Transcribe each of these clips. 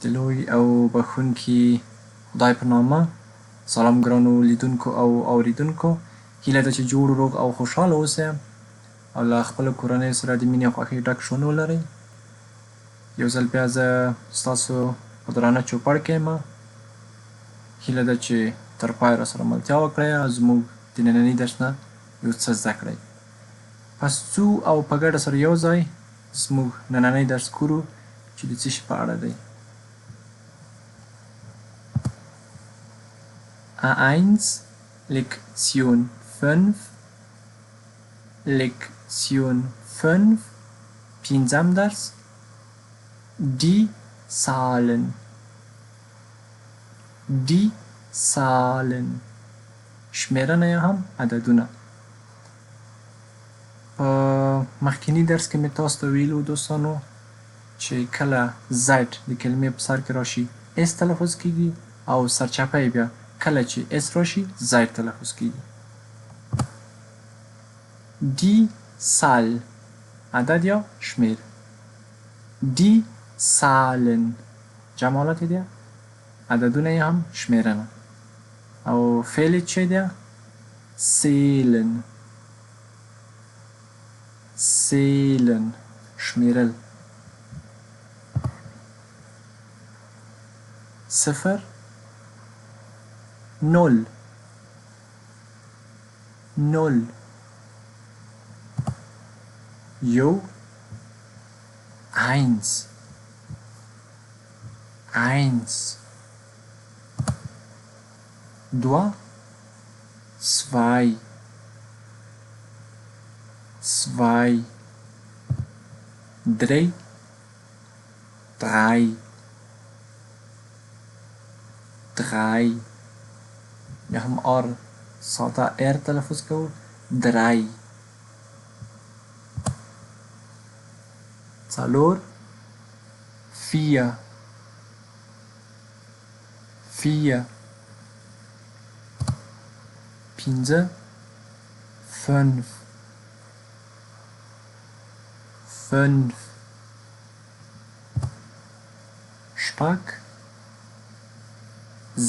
د لوی او بخښونکي خدای په نامه. سلام ګرانو لیدونکو او اوریدونکو. هیله ده چې جوړ روغ او خوشحاله اوسئ او له خپلو کورنیو سره د مینې او خوښۍ ډک ژوند ولرئ. یو ځل بیا زه ستاسو په درانه چوپړ کې یم. هیله ده چې تر پایه راسره ملتیا وکړئ او زموږ د ننني درس نه یو څه زده کړئ. پس ځو او په ګډه سره یو ځای زموږ نننی درس ګورو چې د څه شي په اړه دی. A1 Lektion 5 Lektion 5 پنځم درس Die Zahlen Die Zahlen شمیرنه یا هم عددونه. په مخکینی درس کې مې تاسو ته ویلو دوستانو چې کله زید د کلمې په سر کې راشي اس تلفظ کیږي او سرچپه یې بیا کله چې اس راشي زید تلفظ کیږي. Die Zahl عدد یا شمیر. Die Zahlen جمع حالت دی، عددونه یې هم شمیرنه او فعل چی دی؟ zählen zählen شمیرل. صفر نول نول یو eins eins دوه zwei zwei drei drei drei یا هم آر ساده ار تلفظ کوو drei څلور vier vier پنځه fünf fünf شپږ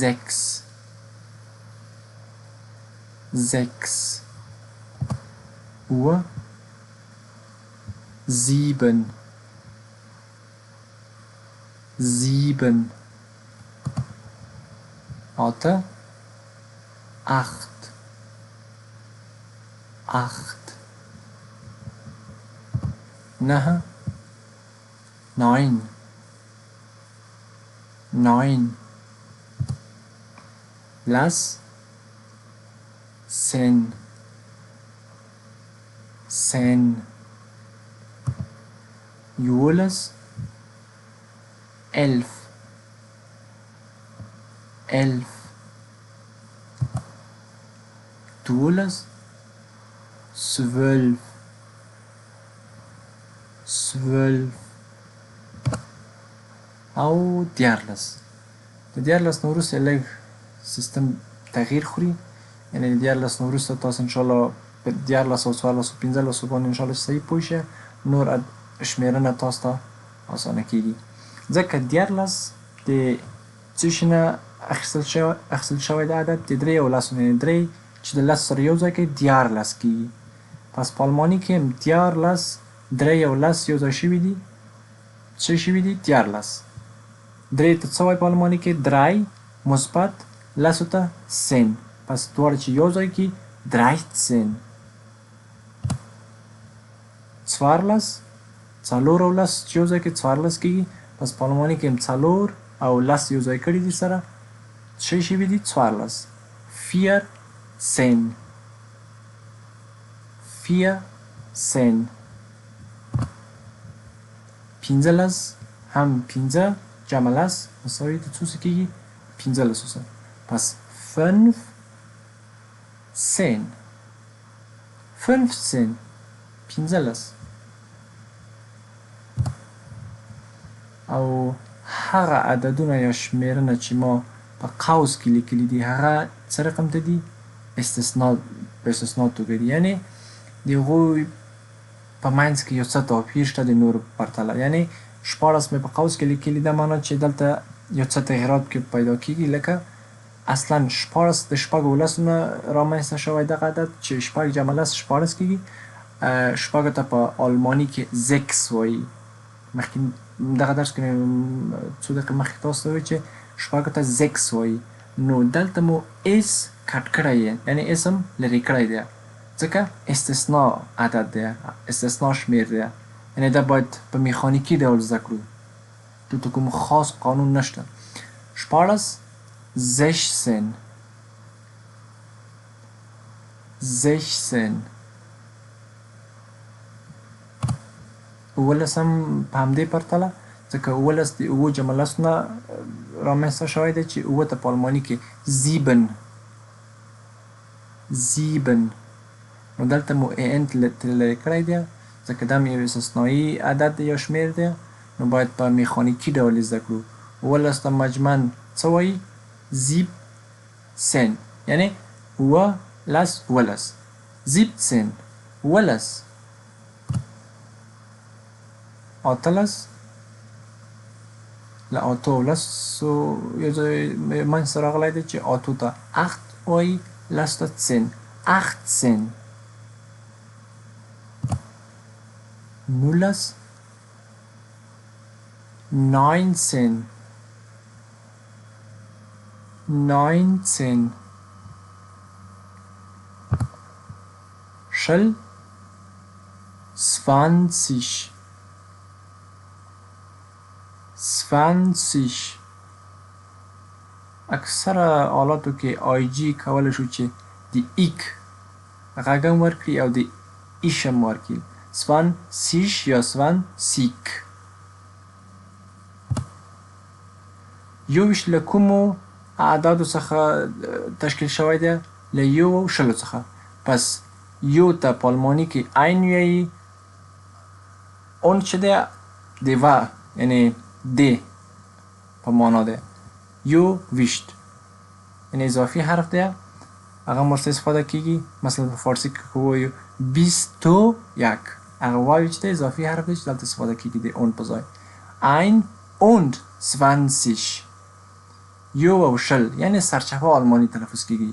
sechs sechs Uhr sieben sieben acht acht acht neun neun neun لس سن سن یولس elf elf دولس zwölf zwölf او دیارلس. د دیارلس نه وروسته لږ سیستم تغییر خوري، یعنې د دیارلس نه وروسته تاسو انشاءالله په دیارلس او څوارلس او پنځلسو باندې انشاءالله صحیح پوه شئ، نور شمیرنه تاسو ته اسانه کیږي. ځکه دیارلس د څه شي نه اخیستل شوی د عدد د درې او لسو نه، درې چې د لس سره یو ځای کوي دیارلس کیږي. پس په آلماني کې هم دیارلس درې او لس یو ځای شوي دي، څه شوي دي؟ دیارلس. درې ته څه وایي په آلماني کې؟ درای مثبت، لسو ته سن. پس دواړه چې یو ځای کي dreizehn. څوارلس څلور او لس چې یو ځای کې څوارلس کیږي. پس په آلماني کې هم څلور او لس یو ځای کړي دي سره څه شوي دي؟ څوارلس. vierzehn vierzehn پنځلس هم پنځه جمع لس مساوي د څو څه کیږي؟ پنځلسو سره. پس fünfzehn پنځلس. او هغه عددونه یا شمیرنه چې ما په قوس کې لیکلي دي هغه څه رقم ته دي؟ په استثنا توګه دي، یعنې د هغوی په منځ کې یو څه توپیر شته د نورو په پرتله. یعنې 14 مې په قوس کې لیکلي ده، معنا چې دلته یو څه تغیرات کې پیدا کېږي، لکه اصلا 14 د شپږو ولسو نه رامنځته شوی دغه عدد چې شپږ جمع لس 14 کېږي. شپږو ته په آلماني کې زیکس وایي. مخکې دغه درس کې مې څو دقیقې مخکې تاسو ته وویل چې شپږو ته زیکس وایي. نو دلته مو اس کټ کړی یې، یعنې اسم لرې کړی دی، ځکه استثنا عدد دی، استثنا شمیر دی، یعنې دا باید په میخانیکي ډول زده کړو، دلته کوم خاص قانون نشته. 14 16 11 هم په همدې پرتله، ځکه 11 د 7 جمع لسو نه رامنځته شوی دی چې 7 ته په آلماني کې زیبن. نو دلته مو ان لرې کړی دی، ځکه دا یو استثنایي عدد دی، یو شمیر دی، نو باید په میخانیکي ډول زده کړو. 11 ته مجمن څه وایي؟ 17، یعنې 11 17 11 18 له 8 ولسو یو ځای منځته راغلی دی چې 8 ته 8 وایي، لسو ته 10 18 19 شل 20 اکثره حالاتو کې آی جی کولی شو چې د ایک غږ هم ورکړي او د ایش هم ورکړي، 20 یا 20. 21 له کومو اعدادو څخه تشکیل شوی دی؟ له 1 او 0 څخه. پس یو ته په آلماني کې ein وایي، اون چې دی د و یعنې د په معنا دی، 21 یعنې اضافي حرف دی، هغه هم ورته استفاده کېږي. مثلا په فارسي کې که ووایو 21 هغه واو چې دی اضافي حرف دی چې دلته استفاده کېږي د اون په ځای. 21 یو او شل یعنې سرچپه آلماني تلفظ کېږي،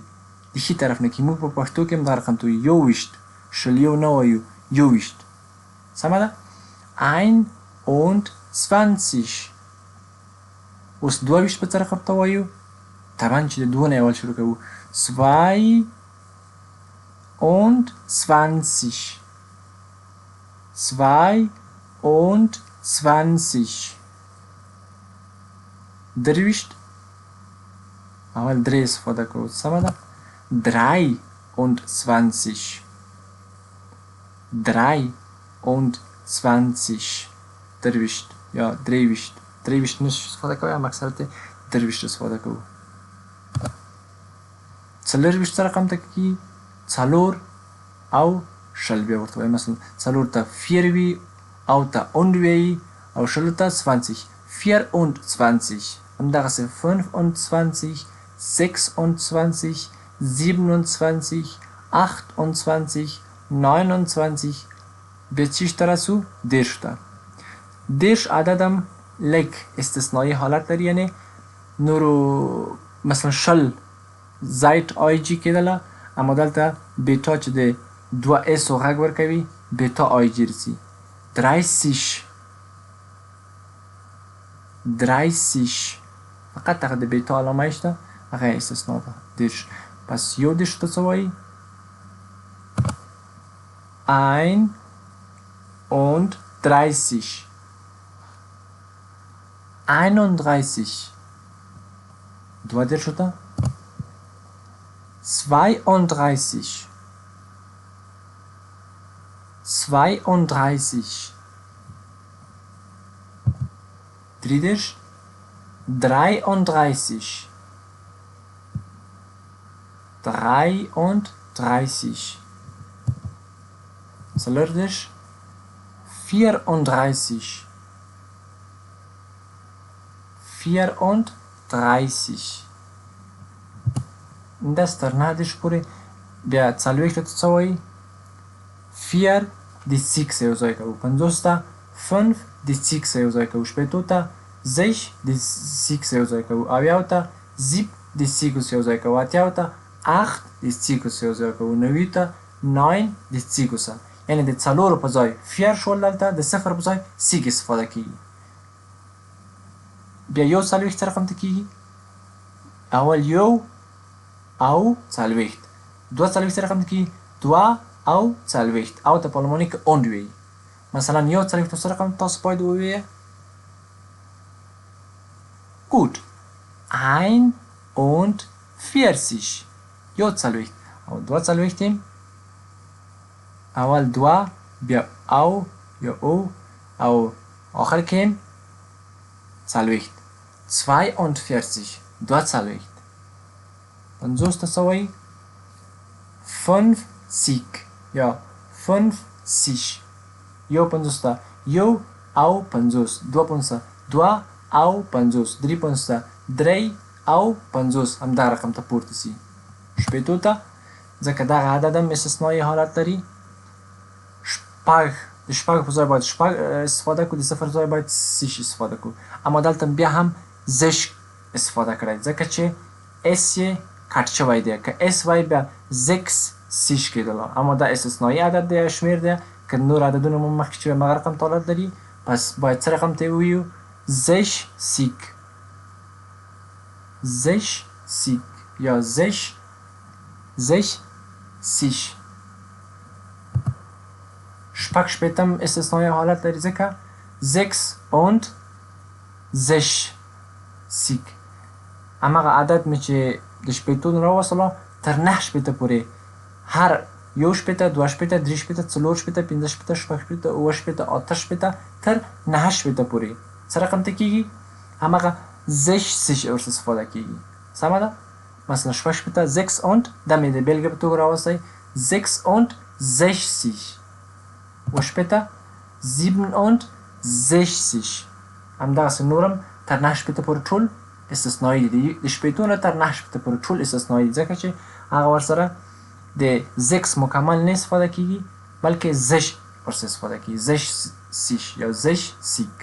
د ښي طرف نه کې. موږ په پښتو کې هم دا رقم ته وایو 21، شل یو نه وایو 21. سمه ده؟ 21. اوس 22 په څه رقم ته وایو؟ طبعا چې د 2 نه اول شروع کوو، 22 23 اول 3 استفاده کوو. سمه ده؟ 23 23 یا 23 نشو استفاده کوو، هم اکثرت 23 استفاده کوو. 24 څه رقم ته کېږي؟ 4 او شل بیا ورته وایي. مثلا 4 ته 4 وي، او ته und وایي، او شلو ته 20 24. همدغسې 25 26 27 28 29 بیا چیش ته رسو؟ 10 ته. 10 عدد هم لږ استثنایي حالت لري، یعنې نورو مثلا شل زایت آی جی کېدله، اما دلته بیتا چې د 2 اسو غږ ورکوي بیتا آی جی رسي. 30 فقط هغه د بیتا علامه یې شته، هغه استثنا ده. 10. پس 10 ته څه وایي؟ 31 32 ته 32 30 33 40 34 داس تر 9 پورې. بیا 40 ته څه وایي؟ 4 د 6 یو ځای کوو. 50 ته 5 د سیک سره یو ځای کوو. شپېتو ته زش د سیک سره یو ځای کوو. اویاو ته زیب د سیکو سره یو ځای کوو. اتیاو ته اخت د سیکو سره یو ځای کوو. نوي ته ناین د سیکو سره. یعنې د څلورو په ځای فیر شول، دلته د صفر په ځای سیک استفاده کیږي. بیا یو څلوېښت څه رقم ته کیږي؟ اول یو او څلوېښت. دوه څلوېښت څه رقم ته کیږي؟ دوه او څلوېښت. او ته په آلماني کې اوند وایي. مثلا یو څلوېښت څه رقم تاسو باید ووایئ؟ Gut. 41. یو څلوېښت. او دوه څلوېښت اول دوه بیا او یا او او آخر کې څلوېښت. 42. دوه څلوېښت. پنځوس ته څه وایي؟ 50 یا 50. یو پنځوس ته یو او پنځوس. دوه پنځوس ته دوه او پنځوس. درې پنځوس ته درې او پنځوس. همدغه رقم ته پورته سي. شپېتو ته ځکه دغه عدد هم استثنایي حالت لري، شپږ د شپږ په ځای باید شپږ استفاده کړو، د صفر ځای باید سیش استفاده کړو. اما دلته بیا هم زش استفاده کړی ځکه چې اس یې کټ شوی دی. که اس وای بیا زکس سیش کېدله. اما دا استثنایي عدد دی، شمېر دی. که نور عددونه مو مخکې چې همغه رقم ته حالت لري، پس باید څه رقم ته یې ووایو؟ زش سیک. زش سیک یا زش سیش. شپږ شپېتم استثنایي حالت لري ځکه زکس und زش سیک. همغه عدد مې چې د شپېتو نه راوستله تر نهه شپېته پورې هر یو شپېته، دوه شپېته، درې شپېته، څلور شپېته، پنځه شپېته، شپږ شپېته، اووه شپېته، اته شپېته تر نهه شپېته پورې څه رقم ته کېږي؟ همغه زش سیش ورڅخه استفاده کېږي. سمه ده؟ مثلا شپږ شپېته زکس und دا مې د بېلګې په توګه راوستی زکس und sechzig. اووه شپېته 67. همدغسې نور هم تر نهه شپېته پورې ټول استثنایي دي. د شپېتو نه تر نهه شپېته پورې ټول استثنایي دي ځکه چې هغه ورسره د زکس مکمل نه استفاده کېږي بلکې زش ورڅخه استفاده کېږي. زش سیش یا زش سیک.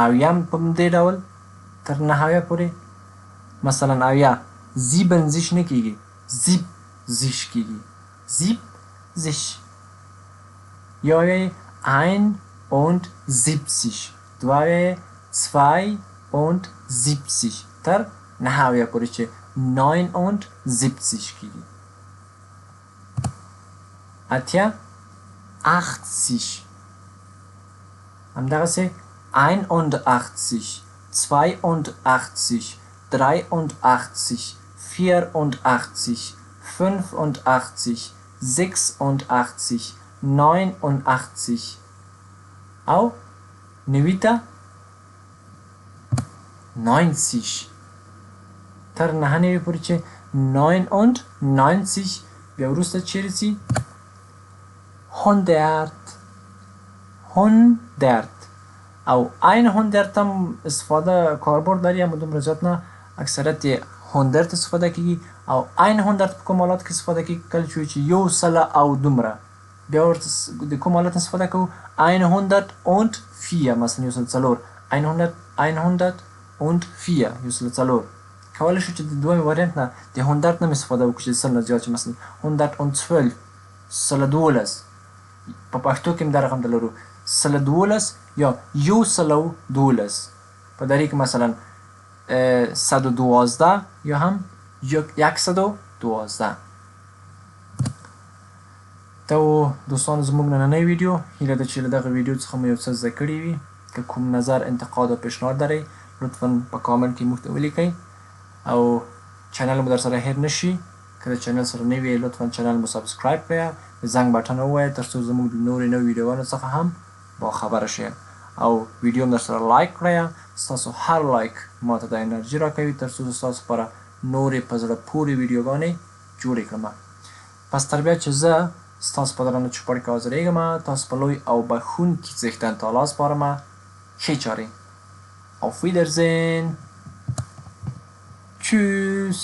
اویم په دې ډول تر نهویه پورې مثلا اویا زیبن زیش نه کېږي، زیب زیش کېږي. زیب زیش. یا اویا ein und 70. دوه اویا 72 تر نهویه پورې چې 79 کېږي. اتیا 80. همدغسې 81, 82, 83, 84, 85, 86, 89 او نوي ته 90 تر نهه نوي پورې چې 99 بیا وروسته چیرې ځي 100 او 100 هم استفاده کاربرد لري، اما دومره زیات نه. اکثریت یې 100 استفاده کېږي او 100 په کوم حالات کې استفاده کېږي؟ کله چې یو سله او دومره. بیا ورته د کوم حالت استفاده کوو؟ 104 مثلا یو سل څلور. 104 یو سل څلور. کولی شو چې د دویم وریانت نه د 100 نه استفاده وکړو چې سل نه زیات شي. مثلا 112 سل دولس. په پښتو کې هم دا رقم ته لرو سل دولس یا یو سل دولس. په دري کې مثلا 112 یا هم 112. ته و دوستانو زموږ نننی ویډیو. هیله ده چې له دغه ویډیو څخه مو یو څه زده کړي وي. که کوم نظر، انتقاد او پیشنهاد لرئ لطفا په کامنټ کې موږ ته ولیکئ او چینل مو در سره هیر نشي. که د چینل سره نه وي لطفا چینل مو سبسکرایب کړئ، د زنګ بټن ووایئ تر څو زموږ د نورې نوې ویډیوانو څخه هم باخبره شئ او ویډیو هم در سره لایک کړئ. ستاسو هر لایک ماته د انرژي راکوي تر څو ستاسو لپاره نورې په زړه پورې ویډیوګانې جوړې کړم. پس تر بیا چې زه ستاسو په درانه چوپړ کې حاضرېږم، تاسو په لوی او بخښونکي څښتن تعالی سپارم. ښې چارې. Auf Wiedersehen. Tschüss.